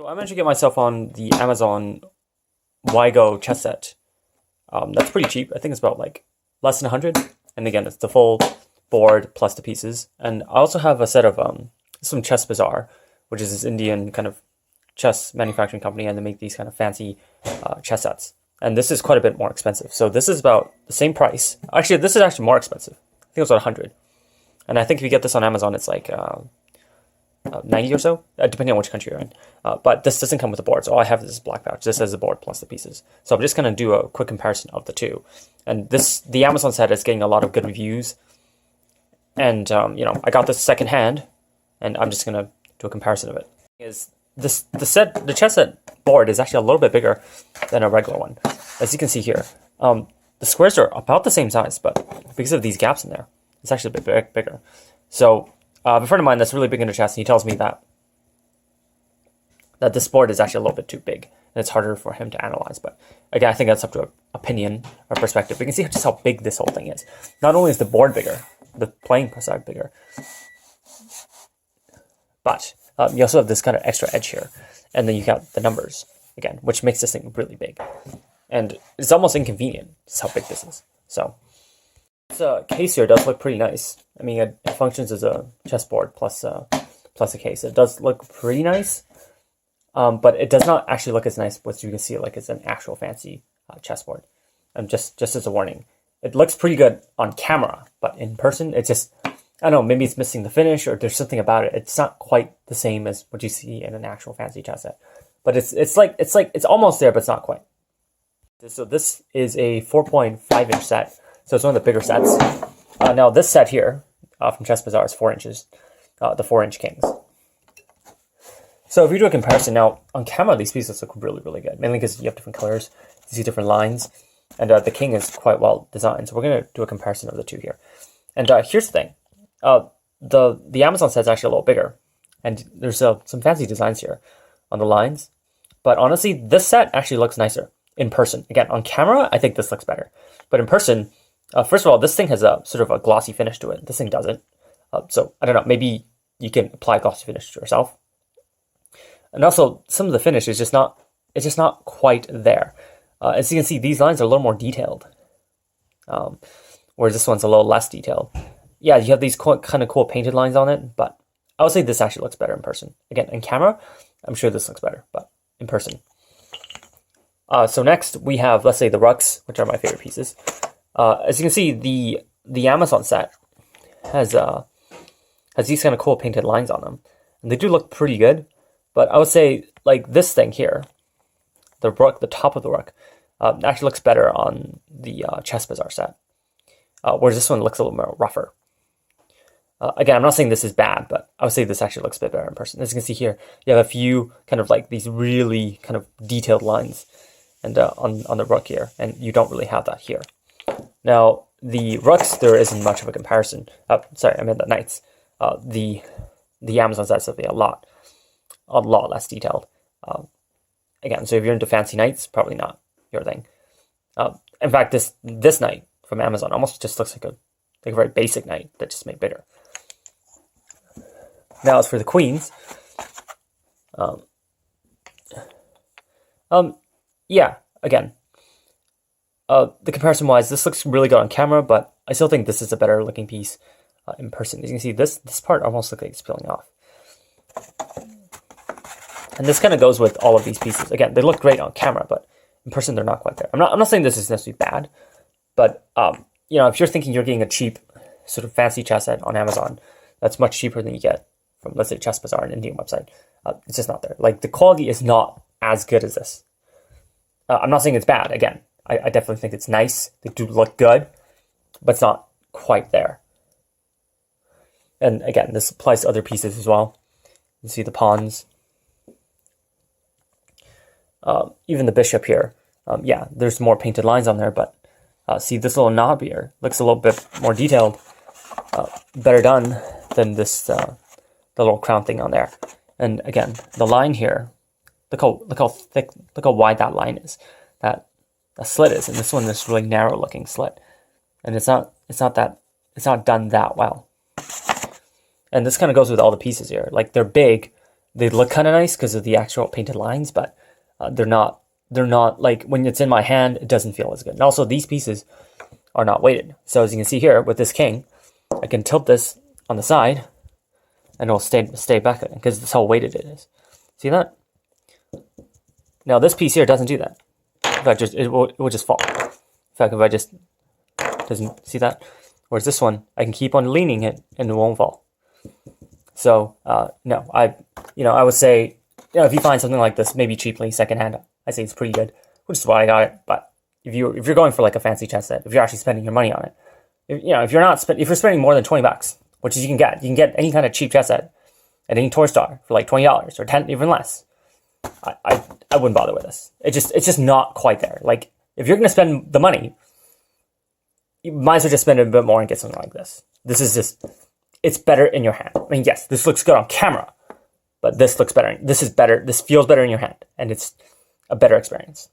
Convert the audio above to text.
So I managed to get myself on the Amazon Wiegel chess set. That's pretty cheap. I think it's about like less than 100. And again, it's the full board plus the pieces. And I also have a set of some Chessbazaar, which is this Indian kind of chess manufacturing company, and they make these kind of fancy chess sets. And this is quite a bit more expensive. So this is about the same price. Actually, this is actually more expensive. I think it was about 100. And I think if you get this on Amazon, it's like 90 or so, depending on which country you're in. But this doesn't come with the board, so all I have is this black pouch. This has the board plus the pieces. So I'm just going to do a quick comparison of the two. And the Amazon set is getting a lot of good reviews. And, I got this secondhand, and I'm just going to do a comparison of it. The chess set board is actually a little bit bigger than a regular one. As you can see here, the squares are about the same size, but because of these gaps in there, it's actually a bit bigger. So a friend of mine that's really big into chess, and he tells me that this board is actually a little bit too big, and it's harder for him to analyze. But again, I think that's up to opinion or perspective. We can see just how big this whole thing is. Not only is the board bigger, the playing side bigger, but you also have this kind of extra edge here, and then you got the numbers again, which makes this thing really big, and it's almost inconvenient just how big this is. So this case here does look pretty nice. I mean, it functions as a chessboard plus a case. It does look pretty nice, but it does not actually look as nice as you can see like it's an actual fancy chessboard. And just as a warning, it looks pretty good on camera, but in person, it just, I don't know, maybe it's missing the finish or there's something about it. It's not quite the same as what you see in an actual fancy chess set, but it's almost there, but it's not quite. So this is a 4.5-inch set. So it's one of the bigger sets. Now this set here from Chessbazaar is 4 inches, the 4-inch kings. So if you do a comparison now, on camera these pieces look really, really good, mainly because you have different colors, you see different lines, and the king is quite well designed. So we're going to do a comparison of the two here. And here's the thing. The Amazon set's actually a little bigger, and there's some fancy designs here on the lines. But honestly, this set actually looks nicer in person. Again, on camera, I think this looks better. But in person, first of all, this thing has a sort of a glossy finish to it. This thing doesn't. So I don't know, maybe you can apply glossy finish to yourself. And also, some of the finish is just not quite there. As you can see, these lines are a little more detailed, whereas this one's a little less detailed. Yeah, you have these kind of cool painted lines on it, but I would say this actually looks better in person. Again, in camera, I'm sure this looks better, but in person. So next we have, let's say, the rucks, which are my favorite pieces. As you can see, the Amazon set has these kind of cool painted lines on them, and they do look pretty good. But I would say, like this thing here, the top of the ruck, actually looks better on the Chessbazaar set, whereas this one looks a little more rougher. Again, I'm not saying this is bad, but I would say this actually looks a bit better in person. As you can see here, you have a few kind of like these really kind of detailed lines, and on the ruck here, and you don't really have that here. Now, the rucks, there isn't much of a comparison. Sorry, I meant the knights. The Amazon set's a lot less detailed. Again, so if you're into fancy knights, probably not your thing. In fact, this knight from Amazon almost just looks like a very basic knight that just made bigger. Now, as for the queens, yeah, again, the comparison-wise, this looks really good on camera, but I still think this is a better looking piece in person. As you can see, this part almost looks like it's peeling off. And this kind of goes with all of these pieces. Again, they look great on camera, but in person, they're not quite there. I'm not saying this is necessarily bad, but if you're thinking you're getting a cheap sort of fancy chess set on Amazon, that's much cheaper than you get from, let's say, Chessbazaar, an Indian website. It's just not there. Like, the quality is not as good as this. I'm not saying it's bad. Again, I definitely think it's nice. They do look good, but it's not quite there. And again, this applies to other pieces as well. You see the pawns. Even the bishop here. Yeah, there's more painted lines on there, but see this little knob here looks a little bit more detailed, better done than this the little crown thing on there. And again, the line here, look how thick, look how wide that line is. That slit is, and this one is really narrow looking slit, and it's not done that well. And this kind of goes with all the pieces here. Like, they're big, They look kind of nice because of the actual painted lines, but they're not like when it's in my hand, it doesn't feel as good. And also these pieces are not weighted. So as you can see here with this king, I can tilt this on the side and it'll stay back because that's how weighted it is. See that? Now this piece here doesn't do that. In fact, it will just fall. In fact, if I just doesn't see that. Whereas this one, I can keep on leaning it and it won't fall. So no, I would say, if you find something like this, maybe cheaply secondhand, I say it's pretty good, which is why I got it. But if you're going for like a fancy chess set, if you're actually spending your money on it, if you're spending more than $20, which is you can get any kind of cheap chess set at any toy store for like $20 or $10, even less. I wouldn't bother with this. It's just not quite there. Like if you're gonna spend the money, you might as well just spend a bit more and get something like this. This is just, it's better in your hand. I mean, yes, this looks good on camera, but this looks better. This is better. This feels better in your hand, and it's a better experience.